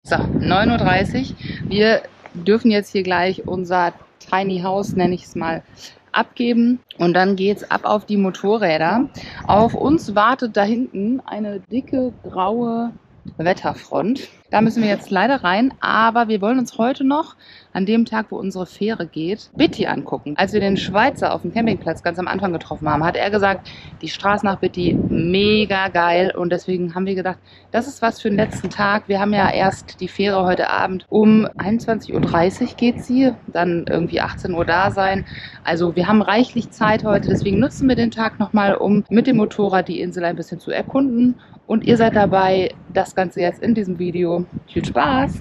So, 9:30 Uhr. Wir dürfen jetzt hier gleich unser Tiny House, nenne ich es mal, abgeben. Und dann geht's ab auf die Motorräder. Auf uns wartet da hinten eine dicke, graue Wetterfront. Da müssen wir jetzt leider rein, aber wir wollen uns heute noch, an dem Tag, wo unsere Fähre geht, Bitti angucken. Als wir den Schweizer auf dem Campingplatz ganz am Anfang getroffen haben, hat er gesagt, die Straße nach Bitti mega geil, und deswegen haben wir gedacht, das ist was für den letzten Tag. Wir haben ja erst die Fähre heute Abend um 21:30 Uhr geht sie, dann irgendwie 18 Uhr da sein. Also wir haben reichlich Zeit heute, deswegen nutzen wir den Tag nochmal, um mit dem Motorrad die Insel ein bisschen zu erkunden. Und ihr seid dabei, das Ganze jetzt in diesem Video. Viel Spaß!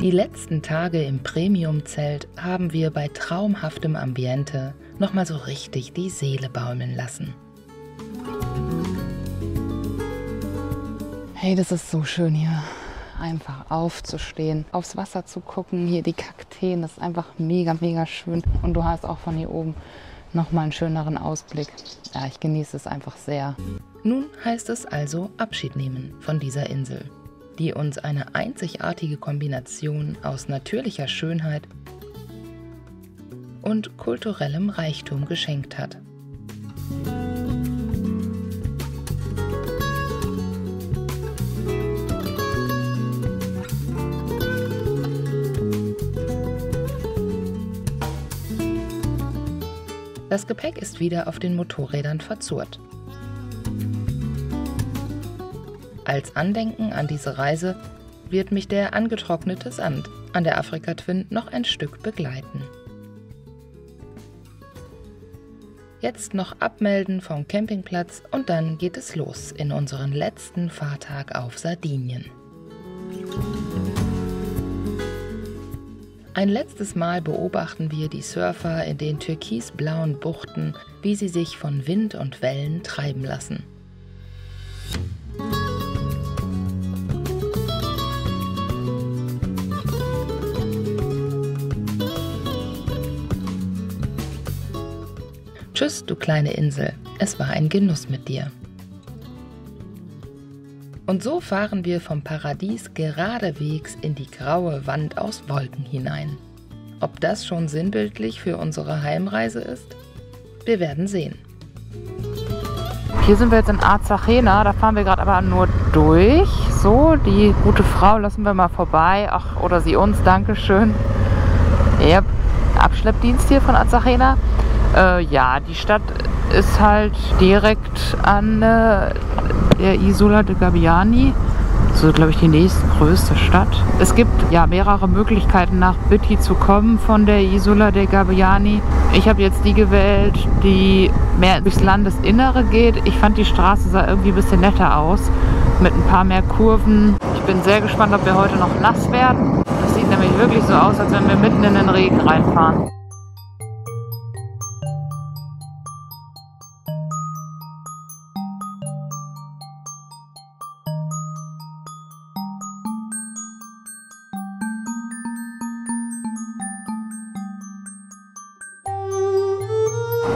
Die letzten Tage im Premium-Zelt haben wir bei traumhaftem Ambiente nochmal so richtig die Seele baumeln lassen. Hey, das ist so schön hier. Einfach aufzustehen, aufs Wasser zu gucken, hier die Kakteen, das ist einfach mega, mega schön. Und du hast auch von hier oben nochmal einen schöneren Ausblick. Ja, ich genieße es einfach sehr. Nun heißt es also Abschied nehmen von dieser Insel, die uns eine einzigartige Kombination aus natürlicher Schönheit und kulturellem Reichtum geschenkt hat. Das Gepäck ist wieder auf den Motorrädern verzurrt. Als Andenken an diese Reise wird mich der angetrocknete Sand an der Afrika Twin noch ein Stück begleiten. Jetzt noch abmelden vom Campingplatz und dann geht es los in unseren letzten Fahrtag auf Sardinien. Ein letztes Mal beobachten wir die Surfer in den türkisblauen Buchten, wie sie sich von Wind und Wellen treiben lassen. Tschüss, du kleine Insel, es war ein Genuss mit dir. Und so fahren wir vom Paradies geradewegs in die graue Wand aus Wolken hinein. Ob das schon sinnbildlich für unsere Heimreise ist? Wir werden sehen. Hier sind wir jetzt in Arzachena, da fahren wir gerade aber nur durch. So, die gute Frau lassen wir mal vorbei. Ach, oder sie uns, Dankeschön. Ja, Abschleppdienst hier von Arzachena. Ja, die Stadt ist halt direkt an der Isola de Gabbiani. So, glaube ich, die nächstgrößte Stadt. Es gibt ja mehrere Möglichkeiten, nach Bitti zu kommen von der Isola de Gabbiani. Ich habe jetzt die gewählt, die mehr durchs Landesinnere geht. Ich fand, die Straße sah irgendwie ein bisschen netter aus, mit ein paar mehr Kurven. Ich bin sehr gespannt, ob wir heute noch nass werden. Das sieht nämlich wirklich so aus, als wenn wir mitten in den Regen reinfahren.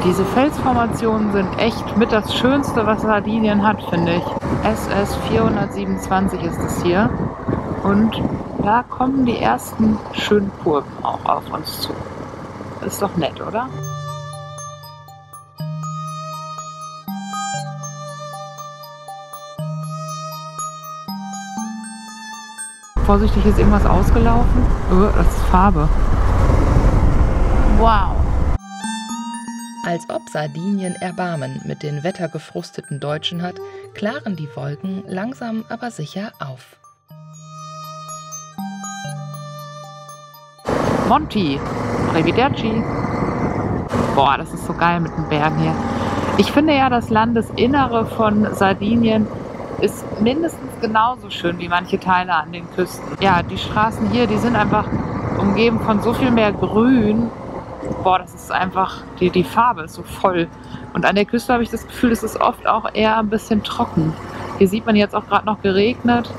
Diese Felsformationen sind echt mit das Schönste, was Sardinien hat, finde ich. SS 427 ist es hier. Und da kommen die ersten schönen Kurven auch auf uns zu. Ist doch nett, oder? Vorsichtig, ist irgendwas ausgelaufen. Oh, das ist Farbe. Wow. Als ob Sardinien Erbarmen mit den wettergefrusteten Deutschen hat, klaren die Wolken langsam aber sicher auf. Monti, Arrivederci. Boah, das ist so geil mit den Bergen hier. Ich finde ja, das Landesinnere von Sardinien ist mindestens genauso schön wie manche Teile an den Küsten. Ja, die Straßen hier, die sind einfach umgeben von so viel mehr Grün. Boah, das ist einfach, die Farbe ist so voll. Und an der Küste habe ich das Gefühl, es ist oft auch eher ein bisschen trocken. Hier sieht man jetzt auch gerade noch geregnet.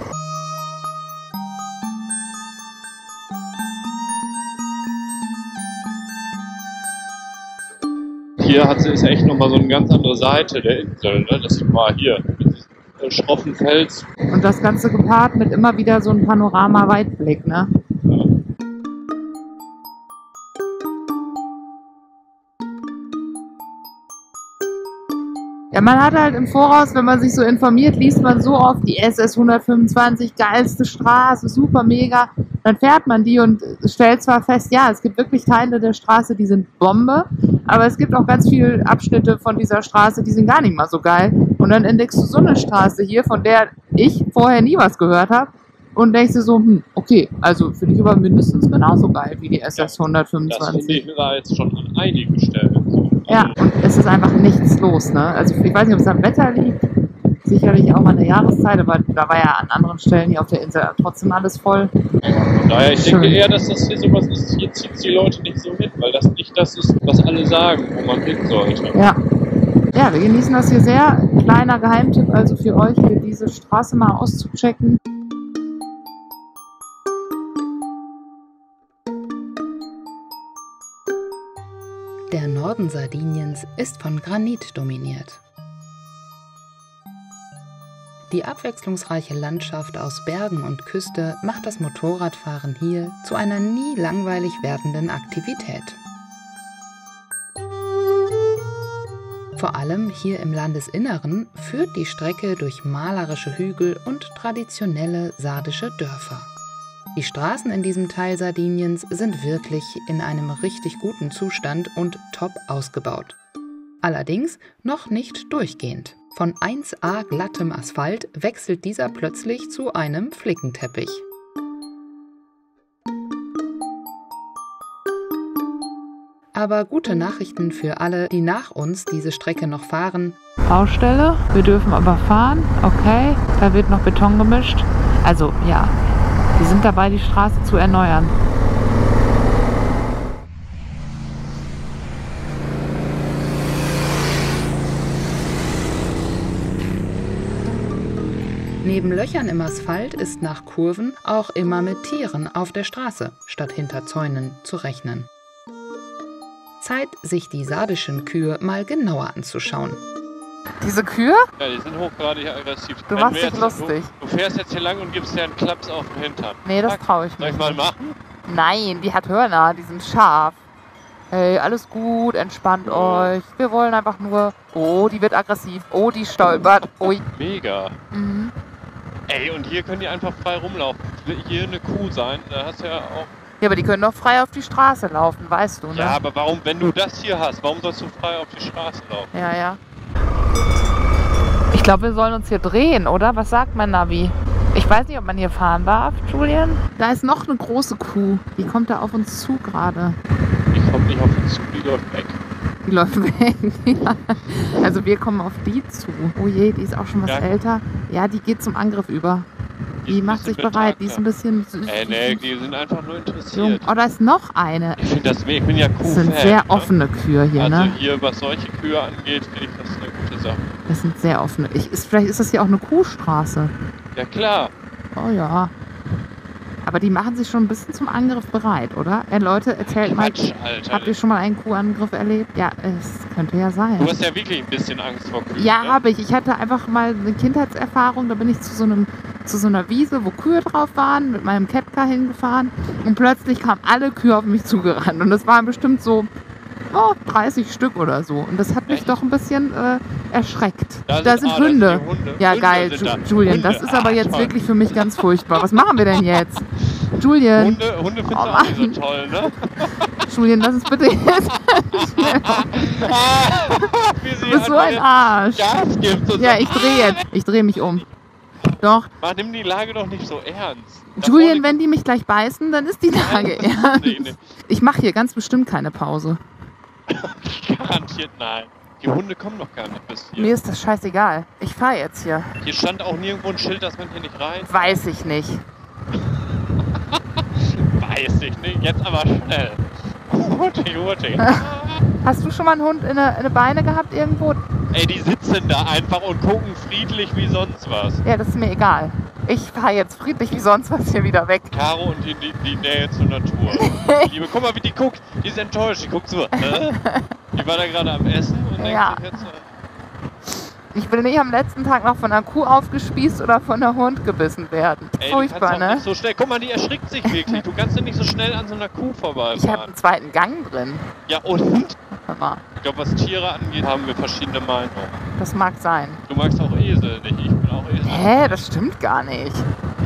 Hier ist echt nochmal so eine ganz andere Seite der Insel. Ne? Das sieht man hier mit diesen schroffen Fels. Und das Ganze gepaart mit immer wieder so einem Panorama-Weitblick, ne? Ja, man hat halt im Voraus, wenn man sich so informiert, liest man so oft die SS 125, geilste Straße, super mega. Dann fährt man die und stellt zwar fest, ja, es gibt wirklich Teile der Straße, die sind Bombe, aber es gibt auch ganz viele Abschnitte von dieser Straße, die sind gar nicht mal so geil. Und dann entdeckst du so eine Straße hier, von der ich vorher nie was gehört habe und denkst dir so, okay, also finde ich aber mindestens genauso geil wie die SS 125. Das finde ich da jetzt schon an einigen Stellen so. Ja, und es ist einfach nichts los, ne? Also ich weiß nicht, ob es am Wetter liegt, sicherlich auch an der Jahreszeit, aber da war ja an anderen Stellen hier auf der Insel trotzdem alles voll. Von daher, ich denke eher, dass das hier sowas ist, hier zieht die Leute nicht so mit, weil das nicht das ist, was alle sagen, wo man hin sollte. Ja. Ja, wir genießen das hier sehr. Kleiner Geheimtipp also für euch, hier diese Straße mal auszuchecken. Der Norden Sardiniens ist von Granit dominiert. Die abwechslungsreiche Landschaft aus Bergen und Küste macht das Motorradfahren hier zu einer nie langweilig werdenden Aktivität. Vor allem hier im Landesinneren führt die Strecke durch malerische Hügel und traditionelle sardische Dörfer. Die Straßen in diesem Teil Sardiniens sind wirklich in einem richtig guten Zustand und top ausgebaut. Allerdings noch nicht durchgehend. Von 1A glattem Asphalt wechselt dieser plötzlich zu einem Flickenteppich. Aber gute Nachrichten für alle, die nach uns diese Strecke noch fahren. Baustelle, wir dürfen aber fahren, okay, da wird noch Beton gemischt. Also ja, wir sind dabei, die Straße zu erneuern. Neben Löchern im Asphalt ist nach Kurven auch immer mit Tieren auf der Straße statt hinter Zäunen zu rechnen. Zeit, sich die sardischen Kühe mal genauer anzuschauen. Diese Kühe? Ja, die sind hochgradig aggressiv. Du machst dich lustig. Du fährst jetzt hier lang und gibst dir einen Klaps auf den Hintern. Nee, das traue ich Soll ich nicht. mal machen? Nein, die hat Hörner, die sind scharf. Hey, alles gut, entspannt euch. Wir wollen einfach nur... Oh, die wird aggressiv. Oh, die stolpert. Ui. Mega. Mhm. Ey, und hier können die einfach frei rumlaufen. Will hier eine Kuh sein, da hast du ja auch... Ja, aber die können doch frei auf die Straße laufen, weißt du, ne? Ja, aber warum, wenn du das hier hast, warum sollst du frei auf die Straße laufen? Ja, ja. Ich glaube, wir sollen uns hier drehen, oder? Was sagt mein Navi? Ich weiß nicht, ob man hier fahren darf, Julian. Da ist noch eine große Kuh. Die kommt da auf uns zu gerade. Die kommt nicht auf uns zu, die läuft weg. Die läuft weg. Ja. Also wir kommen auf die zu. Oh je, die ist auch schon was älter. Ja, die geht zum Angriff über. Die macht sich bereit. Die ist ein bisschen süß. Nee, die sind einfach nur interessiert. Oh, da ist noch eine. Ich finde das, ich bin ja Kuh-Fan. Das sind sehr offene Kühe hier, also ne? hier, was solche Kühe angeht, finde ich das eine gute Sache. Das sind sehr offene. Vielleicht ist das hier auch eine Kuhstraße. Ja, klar. Oh ja. Aber die machen sich schon ein bisschen zum Angriff bereit, oder? Leute, erzählt mal, Alter. Habt ihr schon mal einen Kuhangriff erlebt? Ja, es könnte ja sein. Du hast ja wirklich ein bisschen Angst vor Kühen, Ja, ne? habe ich. Ich hatte einfach mal eine Kindheitserfahrung. Da bin ich zu so einer Wiese, wo Kühe drauf waren, mit meinem Catcar hingefahren. Und plötzlich kamen alle Kühe auf mich zugerannt. Und das waren bestimmt so 30 Stück oder so. Und das hat mich doch ein bisschen erschreckt. Da sind Hunde. Ja, Hunde geil, sind da. Julian. Hunde. Das ist aber jetzt toll. wirklich für mich ganz furchtbar. Was machen wir denn jetzt? Julian. Hunde findest du auch nicht so toll, ne? Julian, lass uns bitte jetzt. Du bist so ein Arsch. Gas gibt und Ja, so. ich drehe jetzt. Ich drehe mich um. Doch. Mann, nimm die Lage doch nicht so ernst. Da Julian, vorne- wenn die mich gleich beißen, dann ist die Lage ernst. Nee. Ich mache hier ganz bestimmt keine Pause. Garantiert nein. Die Hunde kommen doch gar nicht bis hier. Mir ist das scheißegal. Ich fahre jetzt hier. Hier stand auch nirgendwo ein Schild, dass man hier nicht rein. Weiß ich nicht. Weiß ich nicht. Jetzt aber schnell. Hutti. Hast du schon mal einen Hund in eine Beine gehabt irgendwo? Ey, die sitzen da einfach und gucken friedlich wie sonst was. Ja, das ist mir egal. Ich fahre jetzt friedlich wie sonst was hier wieder weg. Caro und die Nähe zur Natur. Liebe, guck mal, wie die guckt. Die ist enttäuscht. Die guckt so. Die war da gerade am Essen und denkt Ja. sich jetzt Ich will nicht am letzten Tag noch von einer Kuh aufgespießt oder von einem Hund gebissen werden. Ey, Furchtbar, du kannst auch ne? nicht so schnell. Guck mal, die erschrickt sich wirklich. Du kannst ja nicht so schnell an so einer Kuh vorbeifahren. Ich habe einen zweiten Gang drin. Ja, und? Hör mal, Ich glaube, was Tiere angeht, haben wir verschiedene Meinungen. das mag sein. Du magst auch Esel nicht. Ich bin auch Esel. Hä, das stimmt gar nicht.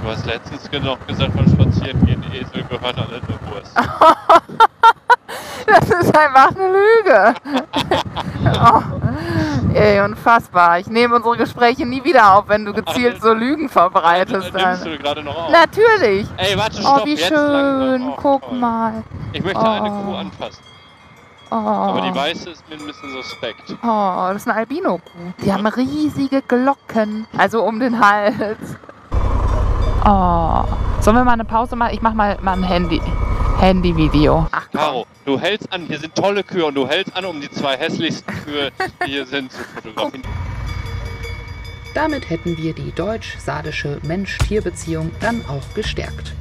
Du hast letztens noch gesagt, beim Spazierengehen, Esel gehört alle eine Wurst. Das ist einfach eine Lüge. Oh. Ey, unfassbar. Ich nehme unsere Gespräche nie wieder auf, wenn du gezielt so Lügen verbreitest. Nimmst du gerade noch auf? Natürlich. Ey, warte, stopp. Oh, wie jetzt schön. langsam. Oh, Guck toll. mal. Ich möchte eine Kuh anfassen. Oh. Aber die weiße ist mir ein bisschen suspekt. Oh, das ist eine Albino-Kuh. Die haben riesige Glocken. Also um den Hals. Oh. Sollen wir mal eine Pause machen? Ich mach mal ein Handy-Video. Ach, komm. Caro, du hältst an, hier sind tolle Kühe und du hältst an, um die 2 hässlichsten Kühe, die hier sind, zu fotografieren. Damit hätten wir die deutsch-sardische Mensch-Tier-Beziehung dann auch gestärkt.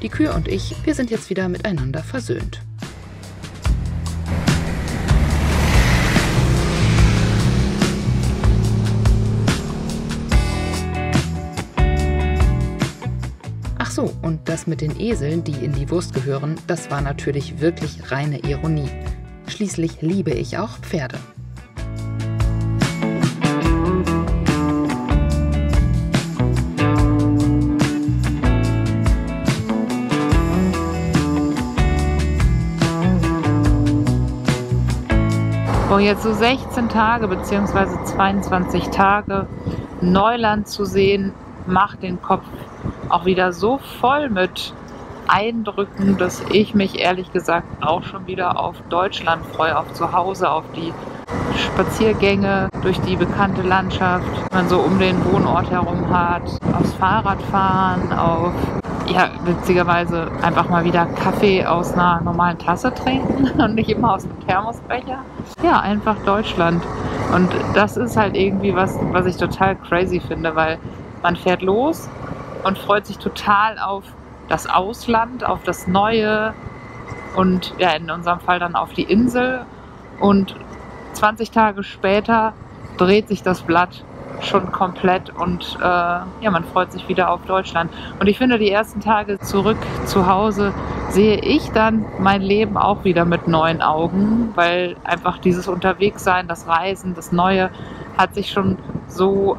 Die Kühe und ich, wir sind jetzt wieder miteinander versöhnt. Ach so, und das mit den Eseln, die in die Wurst gehören, das war natürlich wirklich reine Ironie. Schließlich liebe ich auch Pferde. So, jetzt so 16 Tage bzw. 22 Tage Neuland zu sehen, macht den Kopf auch wieder so voll mit Eindrücken, dass ich mich ehrlich gesagt auch schon wieder auf Deutschland freue, auf zu Hause, auf die Spaziergänge durch die bekannte Landschaft, die man so um den Wohnort herum hat, aufs Fahrradfahren, auf, ja, witzigerweise einfach mal wieder Kaffee aus einer normalen Tasse trinken und nicht immer aus einem Thermosbecher. Ja, einfach Deutschland. Und das ist halt irgendwie was ich total crazy finde, weil man fährt los und freut sich total auf das Ausland, auf das Neue und ja, in unserem Fall dann auf die Insel. Und 20 Tage später dreht sich das Blatt schon komplett und ja, man freut sich wieder auf Deutschland. Und ich finde, die ersten Tage zurück zu Hause sehe ich dann mein Leben auch wieder mit neuen Augen, weil einfach dieses Unterwegssein, das Reisen, das Neue hat sich schon so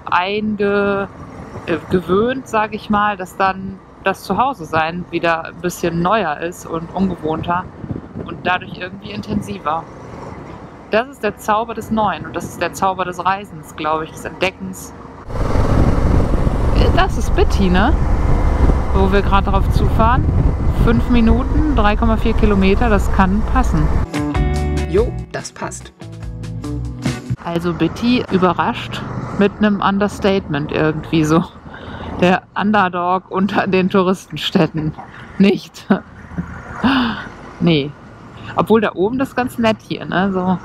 gewöhnt, sage ich mal, dass dann das Zuhause-Sein wieder ein bisschen neuer ist und ungewohnter und dadurch irgendwie intensiver. Das ist der Zauber des Neuen und das ist der Zauber des Reisens, glaube ich, des Entdeckens. Das ist Bitty, ne? Wo wir gerade drauf zufahren. 5 Minuten, 3,4 Kilometer, das kann passen. Jo, das passt. Also Bitty überrascht mit einem Understatement irgendwie so. Der Underdog unter den Touristenstädten. Nicht. Nee. Obwohl da oben das ist ganz nett hier, ne? So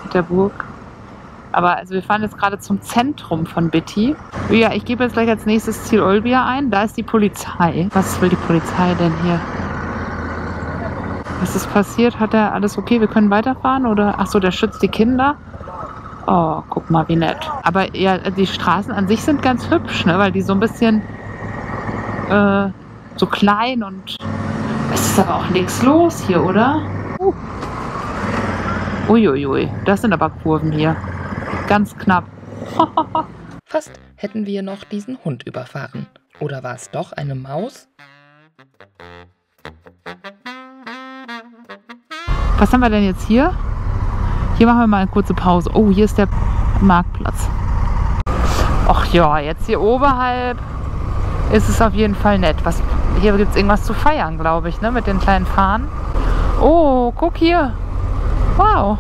mit der Burg. Aber also wir fahren jetzt gerade zum Zentrum von Bitty. Ja, ich gebe jetzt gleich als nächstes Ziel Olbia ein. Da ist die Polizei. Was will die Polizei denn hier? Was ist passiert? Hat er alles okay? Wir können weiterfahren? Oder? Ach so, der schützt die Kinder. Oh, guck mal, wie nett. Aber ja, die Straßen an sich sind ganz hübsch, ne? Weil die so ein bisschen so klein und es ist aber auch nichts los hier, oder? Uiuiui, das sind aber Kurven hier. Ganz knapp. Fast hätten wir noch diesen Hund überfahren. Oder war es doch eine Maus? Was haben wir denn jetzt hier? Hier machen wir mal eine kurze Pause. Oh, hier ist der Marktplatz. Ach ja, jetzt hier oberhalb ist es auf jeden Fall nett. Hier gibt es irgendwas zu feiern, glaube ich, ne? Mit den kleinen Fahnen. Oh, guck hier. Wow.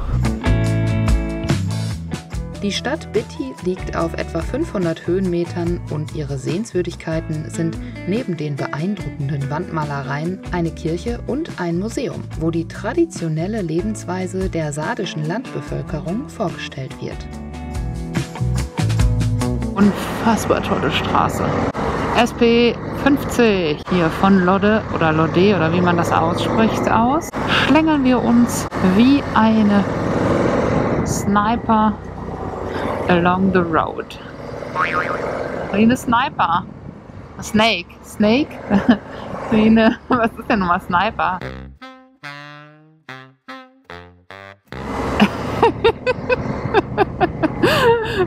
Die Stadt Bitty liegt auf etwa 500 Höhenmetern und ihre Sehenswürdigkeiten sind neben den beeindruckenden Wandmalereien eine Kirche und ein Museum, wo die traditionelle Lebensweise der sardischen Landbevölkerung vorgestellt wird. Unfassbar tolle Straße. SP 50 hier von Lodde oder Lodde oder wie man das ausspricht aus. Schlängeln wir uns wie eine Sniper along the road. Wie eine Sniper. Snake. Snake? Wie eine, was ist denn nochmal Sniper?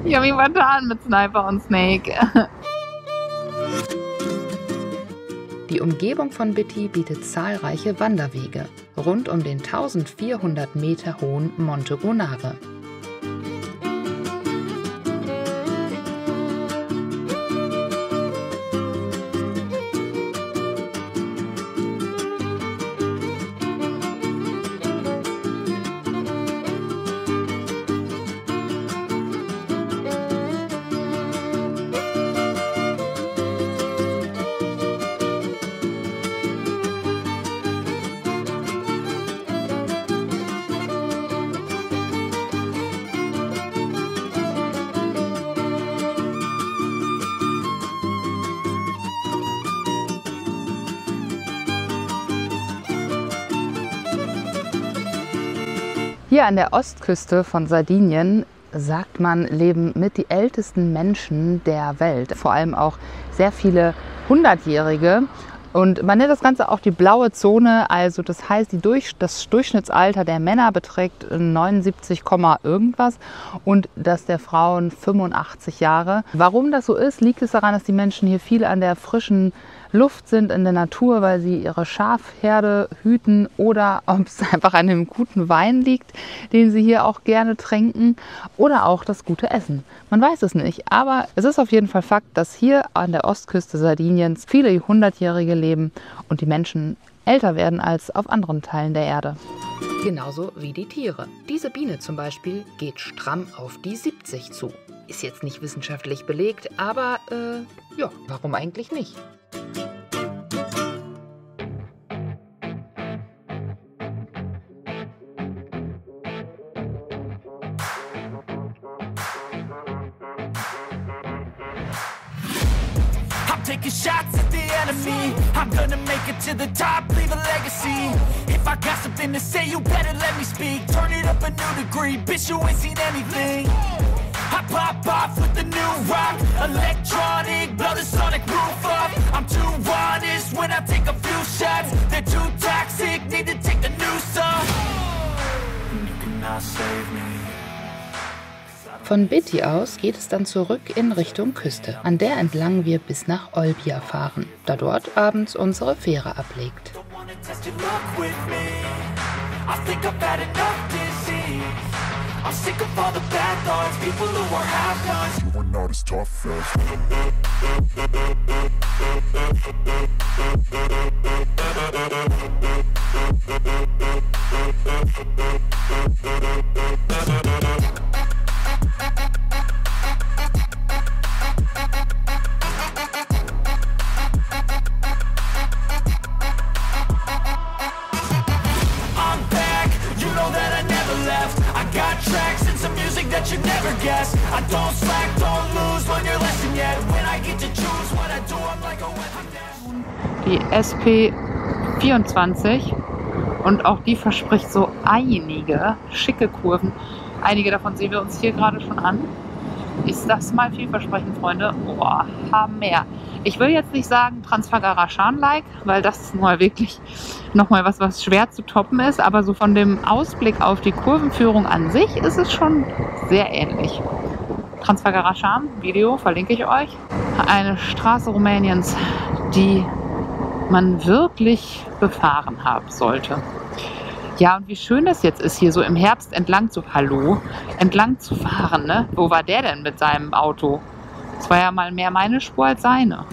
Ich habe mich vertan mit Sniper und Snake. Die Umgebung von Bitti bietet zahlreiche Wanderwege rund um den 1400 Meter hohen Monte Gonare. Hier an der Ostküste von Sardinien, sagt man, leben mit die ältesten Menschen der Welt. Vor allem auch sehr viele Hundertjährige. Und man nennt das Ganze auch die blaue Zone. Also das heißt, das Durchschnittsalter der Männer beträgt 79, irgendwas und das der Frauen 85 Jahre. Warum das so ist, liegt es daran, dass die Menschen hier viel an der frischen Luft sind, in der Natur, weil sie ihre Schafherde hüten oder ob es einfach an dem guten Wein liegt, den sie hier auch gerne trinken oder auch das gute Essen. Man weiß es nicht, aber es ist auf jeden Fall Fakt, dass hier an der Ostküste Sardiniens viele Hundertjährige leben und die Menschen älter werden als auf anderen Teilen der Erde. Genauso wie die Tiere. Diese Biene zum Beispiel geht stramm auf die 70 zu. Ist jetzt nicht wissenschaftlich belegt, aber ja, warum eigentlich nicht? Taking shots at the enemy. I'm gonna make it to the top, leave a legacy. If I got something to say, you better let me speak. Turn it up a new degree, bitch, you ain't seen anything. I pop off with the new rock, electronic, blow the sonic roof up. I'm too honest when I take a few shots. They're too toxic, need to take the news off. You cannot save me. Von Bitti aus geht es dann zurück in Richtung Küste, an der entlang wir bis nach Olbia fahren, da dort abends unsere Fähre ablegt. that you never guess. I don't slack, don't lose, learn your lesson yet. When I get to choose what I do, I'm like a weapon. Die SP24 und auch die verspricht so einige schicke Kurven. Einige davon sehen wir uns hier gerade schon an. Ist das mal vielversprechend, Freunde? Boah, Hammer. Ich will jetzt nicht sagen Transfagaraschan-like, weil das ist mal wirklich nochmal was schwer zu toppen ist. Aber so von dem Ausblick auf die Kurvenführung an sich ist es schon sehr ähnlich. Transfagaraschan, Video verlinke ich euch. Eine Straße Rumäniens, die man wirklich befahren haben sollte. Ja, und wie schön das jetzt ist, hier so im Herbst entlang zu fahren, ne? Wo war der denn mit seinem Auto? Das war ja mal mehr meine Spur als seine.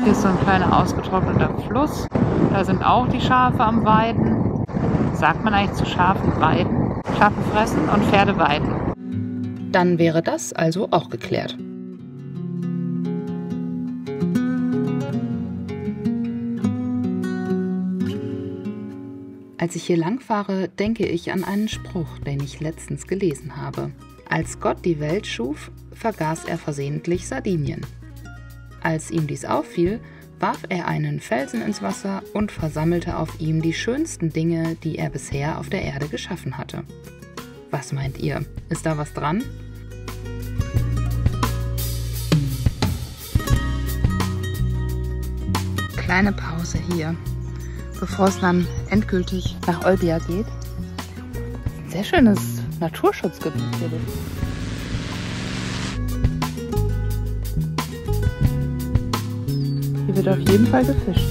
Hier ist so ein kleiner ausgetrockneter Fluss. Da sind auch die Schafe am Weiden. Sagt man eigentlich zu Schafen weiden? Schafe fressen und Pferde weiden. Dann wäre das also auch geklärt. Als ich hier langfahre, denke ich an einen Spruch, den ich letztens gelesen habe. Als Gott die Welt schuf, vergaß er versehentlich Sardinien. Als ihm dies auffiel, warf er einen Felsen ins Wasser und versammelte auf ihm die schönsten Dinge, die er bisher auf der Erde geschaffen hatte. Was meint ihr? Ist da was dran? Kleine Pause hier, bevor es dann endgültig nach Olbia geht. Sehr schönes Naturschutzgebiet hier. Hier wird auf jeden Fall gefischt.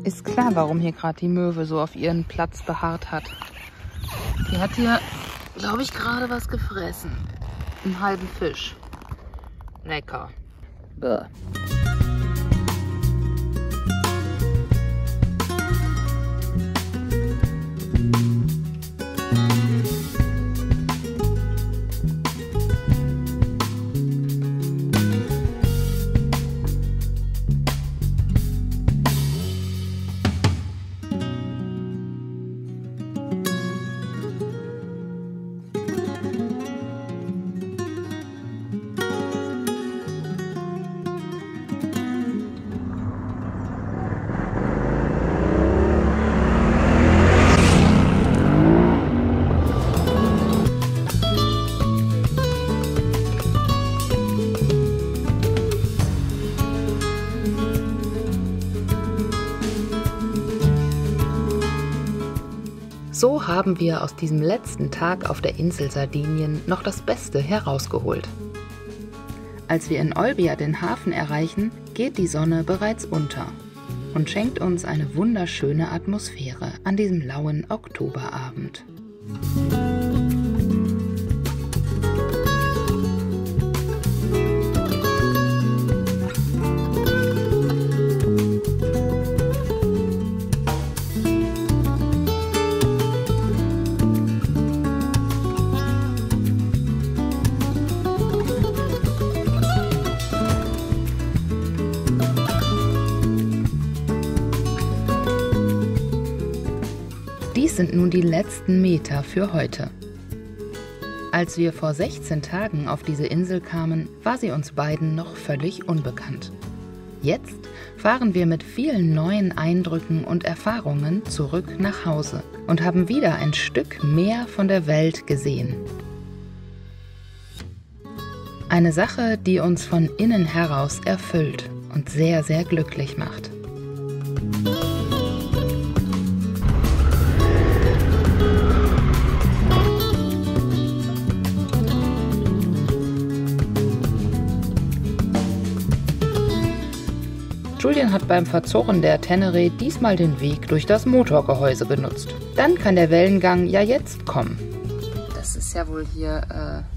Ist klar, warum hier gerade die Möwe so auf ihren Platz beharrt hat. Die hat hier, glaube ich, gerade was gefressen. Einen halben Fisch. Lecker. Bäh. So haben wir aus diesem letzten Tag auf der Insel Sardinien noch das Beste herausgeholt. Als wir in Olbia den Hafen erreichen, geht die Sonne bereits unter und schenkt uns eine wunderschöne Atmosphäre an diesem lauen Oktoberabend. Dies sind nun die letzten Meter für heute. Als wir vor 16 Tagen auf diese Insel kamen, war sie uns beiden noch völlig unbekannt. Jetzt fahren wir mit vielen neuen Eindrücken und Erfahrungen zurück nach Hause und haben wieder ein Stück mehr von der Welt gesehen. Eine Sache, die uns von innen heraus erfüllt und sehr, sehr glücklich macht. Julian hat beim Verzurren der Tenere diesmal den Weg durch das Motorgehäuse genutzt. Dann kann der Wellengang ja jetzt kommen. Das ist ja wohl hier,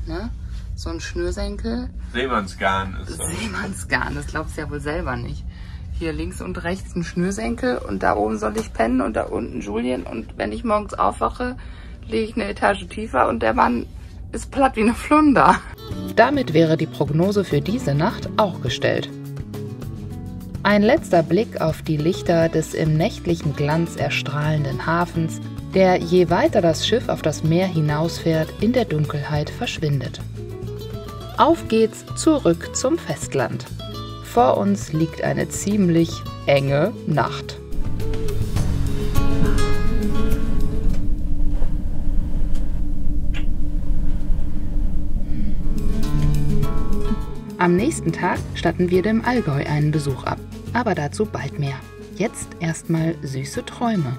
ne? So ein Schnürsenkel. Seemannsgarn ist das. Seemannsgarn, das glaubst du ja wohl selber nicht. Hier links und rechts ein Schnürsenkel und da oben soll ich pennen und da unten Julian. Und wenn ich morgens aufwache, lege ich eine Etage tiefer und der Mann ist platt wie eine Flunder. Damit wäre die Prognose für diese Nacht auch gestellt. Ein letzter Blick auf die Lichter des im nächtlichen Glanz erstrahlenden Hafens, der je weiter das Schiff auf das Meer hinausfährt, in der Dunkelheit verschwindet. Auf geht's zurück zum Festland. Vor uns liegt eine ziemlich enge Nacht. Am nächsten Tag statten wir dem Allgäu einen Besuch ab, aber dazu bald mehr. Jetzt erstmal süße Träume.